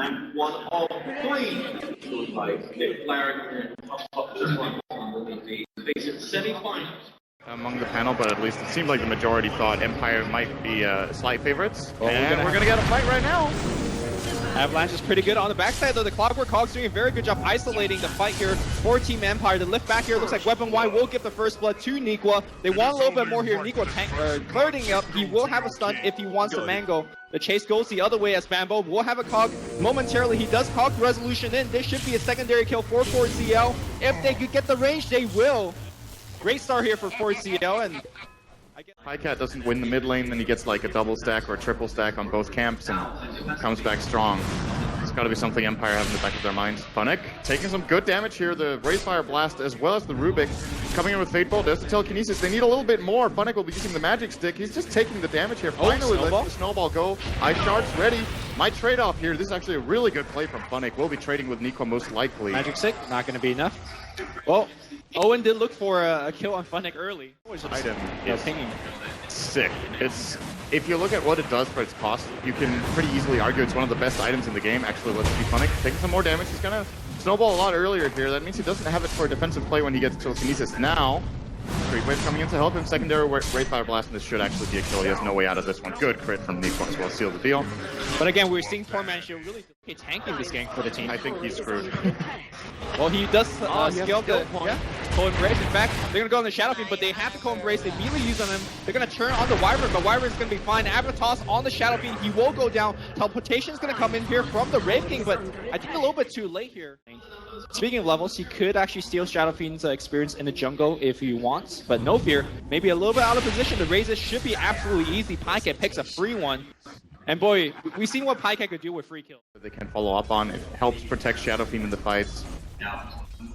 And one of three like Larry face it semi-finals. Among the panel, but at least it seemed like the majority thought Empire might be slight favorites. Well, and we're gonna get a fight right now. Avalanche is pretty good on the backside though. The Clockwork Hogs doing a very good job isolating the fight here for Team Empire. The lift back here looks like Weapon Y will give the first blood to Nikwa. They want a little bit more here. Nikwa clearing up. He will have a stun if he wants to mango. The chase goes the other way as Bambo will have a cog momentarily. He does cog the resolution in. This should be a secondary kill for 4CL. If they could get the range, they will. Great start here for 4CL, and Pycat doesn't win the mid lane, then he gets like a double stack or a triple stack on both camps and comes back strong. It's got to be something Empire has in the back of their minds. Funnick taking some good damage here. The Razefire Blast as well as the Rubik coming in with Fate Bolt. There's the Telekinesis. They need a little bit more. Funnick will be using the Magic Stick. He's just taking the damage here. Finally lets the Snowball go. Ice Shards ready. My trade-off here. This is actually a really good play from Funnick. We'll be trading with Nikwa most likely. Magic Stick, not going to be enough. Well, Owen did look for a kill on Funnick early. Item is pinging. Sick. If you look at what it does for its cost, you can pretty easily argue it's one of the best items in the game. Actually, let's see Funnick taking some more damage. He's gonna snowball a lot earlier here. That means he doesn't have it for a defensive play when he gets Telekinesis. Now, Creep Wave coming in to help him. Secondary Wraithfire Blast, and this should actually be a kill. He has no way out of this one. Good crit from Nikwa as well. Seal the deal. But again, we're seeing Poor Man Shield really tanking this game for the team. I think he's screwed. Well, he does scale the Co-Embrace. In fact, they're going to go on the Shadow Fiend, but they have the Co-Embrace. They immediately use on him. They're going to turn on the Wyvern, but Wyvern's going to be fine. Avatos on the Shadow Fiend. He will go down. Teleportation's going to come in here from the Wraith King, but I think a little bit too late here. Speaking of levels, he could actually steal Shadow Fiend's experience in the jungle if he wants, but no fear. Maybe a little bit out of position. The raises should be absolutely easy. Pycat picks a free one. And boy, we've seen what Pycat could do with free kills. They can follow up on. It helps protect Shadow Fiend in the fights.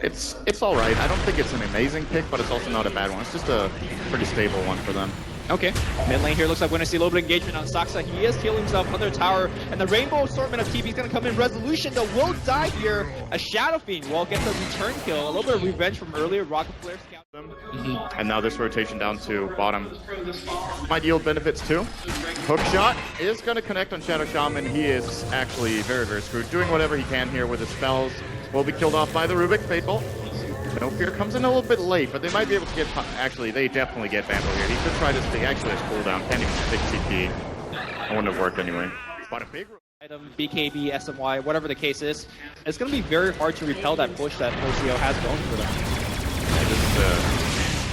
It's all right. I don't think it's an amazing pick, but it's also not a bad one. It's just a pretty stable one for them. Okay, mid lane here looks like we're going to see a little bit of engagement on Saksa. He is healing himself under the tower, and the Rainbow Assortment of TP is going to come in. Resolution, though, will die here. A Shadow Fiend will get the return kill. A little bit of revenge from earlier. Rocket Flare scout them. And now this rotation down to bottom might yield benefits too. Hook shot is going to connect on Shadow Shaman. He is actually very, very screwed. Doing whatever he can here with his spells. Will be killed off by the Rubik Fate Bolt. No Fear comes in a little bit late, but they might be able to get... Actually, they definitely get Bambo here. He could try to stick... Actually, his cooldown. Can't even stick TP. That wouldn't have worked anyway. But a big... Item, BKB, SMY, whatever the case is, it's going to be very hard to repel that push that 4CO has going for them.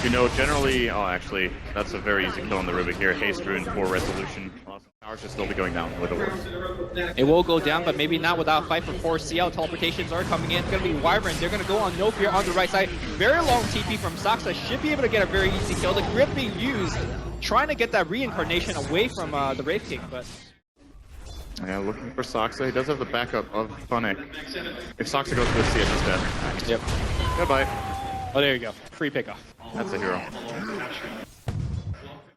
You know, generally... Oh, actually, that's a very easy kill on the Rubik here. Haste Rune for Resolution. Awesome. Power should still be going down with the work. It will go down, but maybe not without a fight for 4CL. Teleportations are coming in. It's going to be Wyvern. They're going to go on No Fear on the right side. Very long TP from Saksa. Should be able to get a very easy kill. The grip being used, trying to get that reincarnation away from the Wraith King, but... Yeah, looking for Saksa. He does have the backup of Funnick. If Saksa goes to the CS, he's dead. Yep. Goodbye. Oh, there you go. Free pickoff. That's a hero.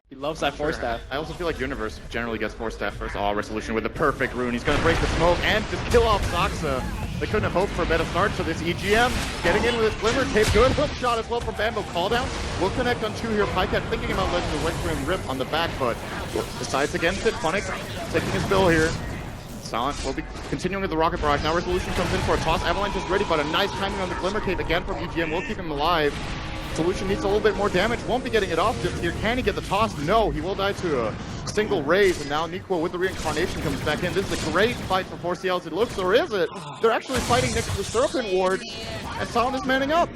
He loves that 4-staff. I also feel like Universe generally gets 4-staff first. Oh, Resolution with the perfect rune. He's going to break the smoke and just kill off Saksa. They couldn't have hoped for a better start, so this EGM getting in with his Glimmer Cape. Good hook shot as well from Bambo. Call down. We'll connect on 2 here. Pycat thinking about letting the Wet Grim rip on the back, but decides against it. Funnick taking his bill here. Silent will be continuing with the Rocket Barrage. Now Resolution comes in for a toss. Avalanche is ready, but a nice timing on the Glimmer Cape again from EGM. We'll keep him alive. Solution needs a little bit more damage. Won't be getting it off just here. Can he get the toss? No, he will die to a single raise. And now Nikwa with the reincarnation comes back in. This is a great fight for 4CL as it looks, or is it? They're actually fighting next to the Serpent Wards, and Silent is manning up.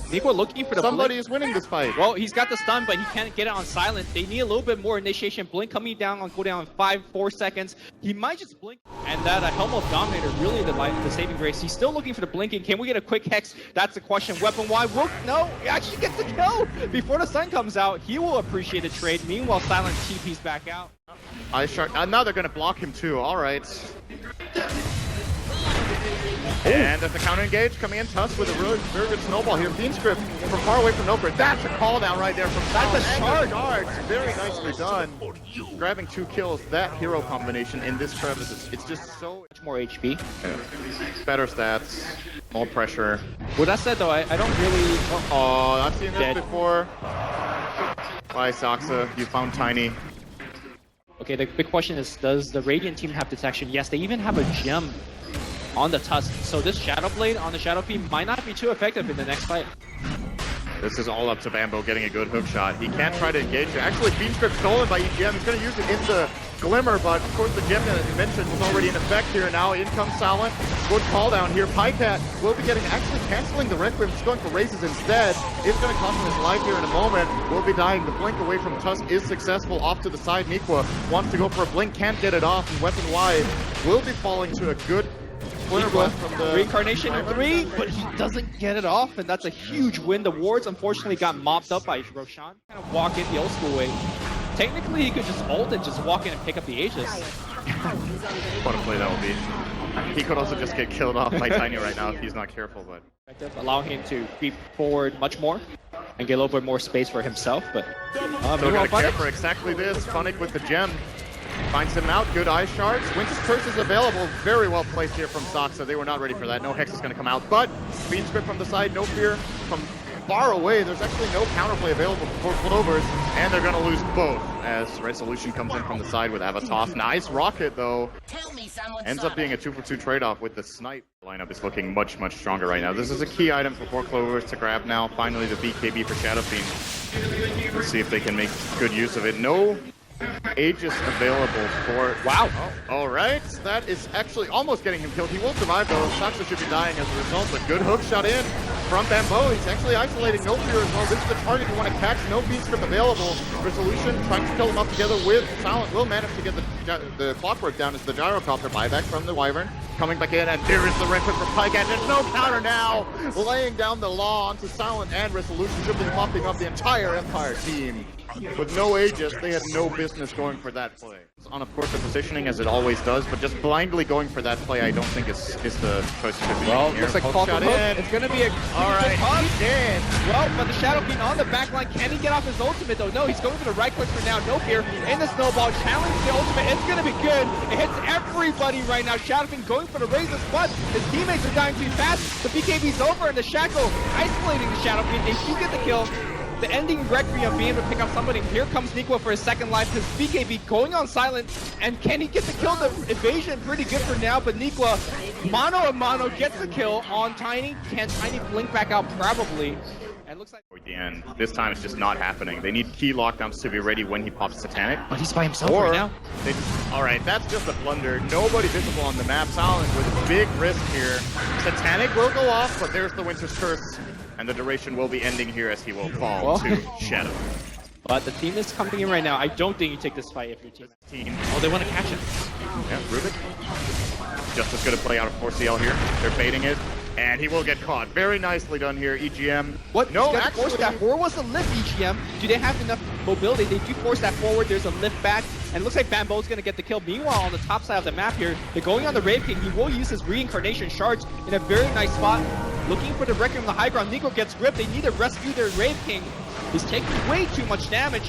Nikwa looking for the Somebody blink. is winning this fight. Well, he's got the stun, but he can't get it on silent. They need a little bit more initiation. Blink coming down on cooldown in 5-4 seconds. He might just blink. And that Helm of Dominator, really the saving grace. He's still looking for the blinking. Can we get a quick hex? That's the question. Weapon Y will... No, he actually gets the kill. Before the sun comes out, he will appreciate the trade. Meanwhile, silent TP's back out. Ice Shark. Now they're going to block him too. All right. And there's the counter engage coming in. Tusk with a really very good snowball here. Fiend Script from far away from Nopher. That's a call down right there from That's a charge. Guards. Very nicely done. Grabbing 2 kills. That hero combination in this crevice, it's just so Much more HP. better stats, more pressure. With that said, though, I don't really... Oh, I've seen this Dead. before. Bye, Saksa. You found Tiny. Okay, the big question is, does the Radiant team have detection? Yes, they even have a gem on the Tusk. So this Shadow Blade on the Shadow Fiend might not be too effective in the next fight. This is all up to Bambo getting a good hook shot. He can't try to engage it. Actually, Beam Strip stolen by EGM. He's going to use it in the Glimmer, but of course the gem that you mentioned was already in effect here. Now in comes Silent. Good call down here. Pycat will be actually canceling the Requiem. He's going for Razes instead. It's going to cost him his life here in a moment. Will be dying. The blink away from Tusk is successful. Off to the side, Nikwa wants to go for a blink, can't get it off, and weapon-wise will be falling to a good Flare Blast from the Reincarnation 3, but he doesn't get it off, and that's a huge win. The wards unfortunately got mopped up by Roshan. Kind of walk in the old school way. Technically, he could just ult and just walk in and pick up the Aegis. What a play that would be. He could also just get killed off by Tiny right now if he's not careful, but allowing him to creep forward much more and get a little bit more space for himself. But so gotta care for exactly this. Funnick with the gem finds him out. Good Ice Shards. Winter's Curse is available. Very well placed here from Soxa. They were not ready for that. No Hex is going to come out, but Beam Script from the side. No fear from far away. There's actually no counterplay available for Clovers, and they're going to lose both as Resolution comes in from the side with Avatos. Nice rocket, though. Ends up being a 2-for-2 trade-off with the snipe. The lineup is looking much, much stronger right now. This is a key item for Clovers to grab now. Finally, the BKB for Shadow Fiend. Let's see if they can make good use of it. No Aegis available for... Wow. Oh, all right. That is actually almost getting him killed. He will survive, though. Soxa should be dying as a result. A good hook shot in from Bambo. He's actually isolating No Fear as well. This is the target you want to catch. No Beam Strip available. Resolution trying to kill him up together with Silent. Will manage to get the clockwork down as the gyrocopter buyback from the Wyvern. Coming back in, and there is the Requiem for Pycat. There's no counter now. Laying down the law onto Silent and Resolution. Should be mopping up the entire Empire team. With no Aegis, they had no business going for that play. On, of course, the positioning as it always does, but just blindly going for that play, I don't think is the choice to be. Well, here. looks like Poke shot in. It's going to be a Alright, dead. Well, but the Shadow Fiend on the back line. Can he get off his ultimate, though? No, he's going for the right click for now. No Fear in the snowball. Challenge the ultimate. It's going to be good. It hits everybody right now. Shadow Fiend going for the raises, but his teammates are dying too fast. The BKB's over, and the Shackle isolating the Shadow Fiend. They do get the kill. The ending Requiem being able to pick up somebody. Here comes Nikwa for his second life. His BKB going on Silent. And can he get the kill? The evasion pretty good for now, but Nikwa, mano a mano, gets the kill on Tiny. Can Tiny blink back out? Probably. And looks like at the end. This time it's just not happening. They need key lockdowns to be ready when he pops Satanic. But he's by himself right now. Alright, that's just a blunder. Nobody visible on the map. Silent with a big risk here. Satanic will go off, but there's the Winter's Curse. And the duration will be ending here as he will fall to Shadow. But the team is coming in right now. I don't think you take this fight if your team. Oh, they want to catch him. Yeah, Rubik. Just as good a play out of 4CL here. They're baiting it. And he will get caught. Very nicely done here, EGM. What? No, actually... Force that forward was the lift, EGM. Do they have enough mobility? They do force that forward. There's a lift back. And it looks like Bambo's going to get the kill. Meanwhile, on the top side of the map here, they're going on the Rave King. He will use his Reincarnation Shards in a very nice spot. Looking for the Requiem on the high ground. Nico gets gripped. They need to rescue their Rave King. He's taking way too much damage.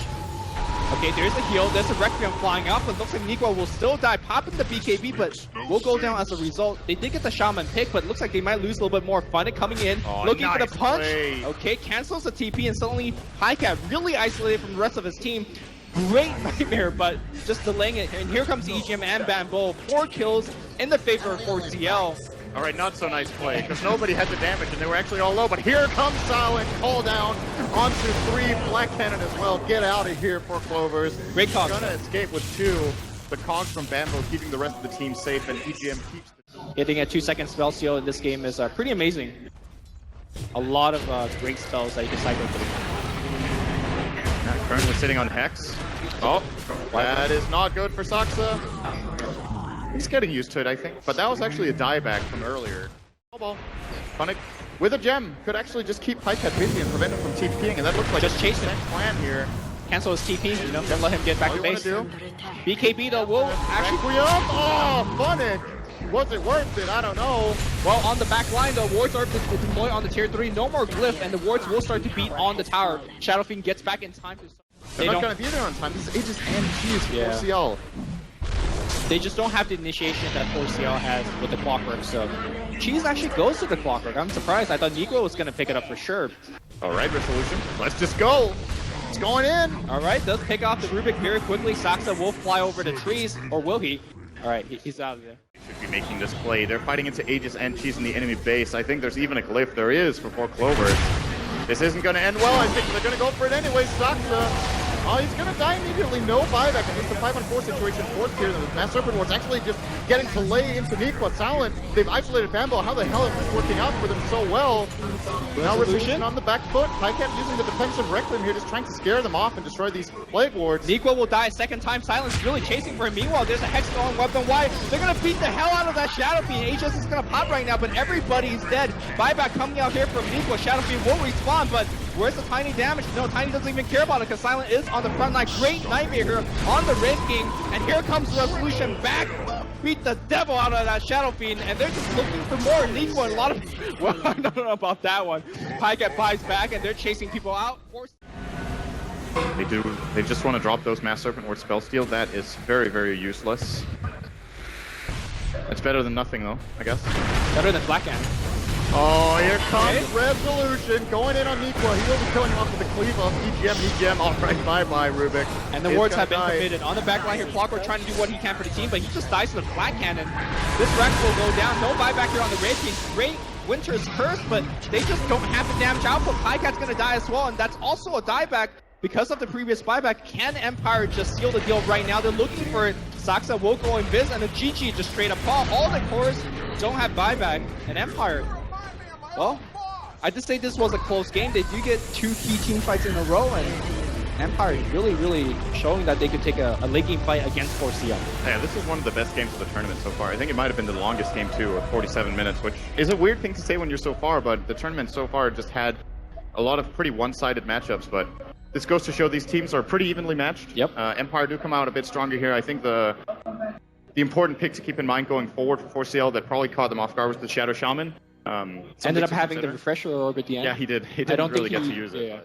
Okay, there's a heal. There's a Requiem flying off. It looks like Nico will still die, popping the BKB, but will go down as a result. They did get the Shaman pick, but it looks like they might lose a little bit more fun. Coming in, looking for the punch. Play. Okay, cancels the TP, and suddenly Pycat really isolated from the rest of his team. Great nightmare, but just delaying it. And here comes EGM and Bambo. 4 kills in the favor of 4CL. All right, not so nice play, because nobody had the damage, and they were actually all low. But here comes Silent, call down onto 3, Black Cannon as well. Get out of here for Clovers. Great cogs. Gonna escape with 2. The cogs from Bambo keeping the rest of the team safe, and EGM keeps the... Hitting a 2-second spell steal in this game is pretty amazing. A lot of great spells that you can cycle through. Currently sitting on Hex. Oh, that is not good for Soxa. He's getting used to it, I think. But that was actually a dieback from earlier. Ball. Funnick with a gem could actually just keep Pycat busy and prevent him from TPing, and that looks like just chase him. Plan here. Cancel his TP, you know, don't let him get back to base. BKB though will actually... Oh, Funnick! Was it worth it? I don't know. Well, on the back line, the wards are deployed on the tier 3. No more glyph, and the wards will start to beat on the tower. Shadow Fiend gets back in time to... They're not going to be there on time. This is Aegis and Cheese for 4CL. They just don't have the initiation that 4CL has with the Clockwork, so... Cheese actually goes to the Clockwork. I'm surprised. I thought Nico was going to pick it up for sure. Alright, Resolution. Let's just go! It's going in. All right, does pick off the Rubik very quickly. Saksa will fly over the trees, or will he? All right, he's out of there. Should be making this play. They're fighting into Aegis and Cheese in the enemy base. I think there's even a glyph. There is for 4 Clovers. This isn't going to end well. I think they're going to go for it anyway. Saksa. Oh, he's going to die immediately. No buyback. And it's the 5-on-4 situation. Fourth here. The Mass Serpent Ward's actually just getting to lay into Nikwa. Silent. They've isolated Bambo. How the hell is this working out for them so well? Now Resolution on the back foot. Pycat using the defensive Requiem here, just trying to scare them off and destroy these Plague Wards. Nikwa will die a second time. Silence really chasing for him. Meanwhile, there's a Hex going weapon wide. They're going to beat the hell out of that Shadow Fiend. Aegis is going to pop right now, but everybody's dead. Buyback coming out here from Nikwa. Shadow Fiend will respawn, but where's the Tiny damage? No, Tiny doesn't even care about it because Silent is on the front line. Great Nightmare here on the ranking, and here comes Resolution back. Beat the devil out of that Shadow Fiend, and they're just looking for more. Nikwa, a lot of... Well, I don't know about that one. Pycat buys back, and they're chasing people out. They do. They just want to drop those Mass Serpent Ward spell steal. That is very, very useless. It's better than nothing, though, I guess. Better than Black Hand. Oh, here comes Resolution going in on Nikwa. He will be killing him off with the cleave of EGM. All right, bye-bye, Rubik. And the wards have been committed. On the back line here, Clockwork trying to do what he can for the team, but he just dies to the Black Cannon. This Rex will go down. No buyback here on the Red King. Great Winter's Curse, but they just don't have the damage output. Pycat's going to die as well, and that's also a dieback because of the previous buyback. Can Empire just seal the deal right now? They're looking for it. Saksa will go Invis, and the GG just straight up fall. All the cores don't have buyback, and Empire... Well, I just say this was a close game. They do get 2 key team fights in a row, and Empire is really, really showing that they could take a late game fight against 4CL. Yeah, this is one of the best games of the tournament so far. I think it might have been the longest game too, at 47 minutes, which is a weird thing to say when you're so far, but the tournament so far just had a lot of pretty one-sided matchups, but this goes to show these teams are pretty evenly matched. Yep. Empire do come out a bit stronger here. I think the important pick to keep in mind going forward for 4CL that probably caught them off guard was the Shadow Shaman. Ended up having the refresher orb at the end. Yeah, he did. He didn't really get to use it. Yeah.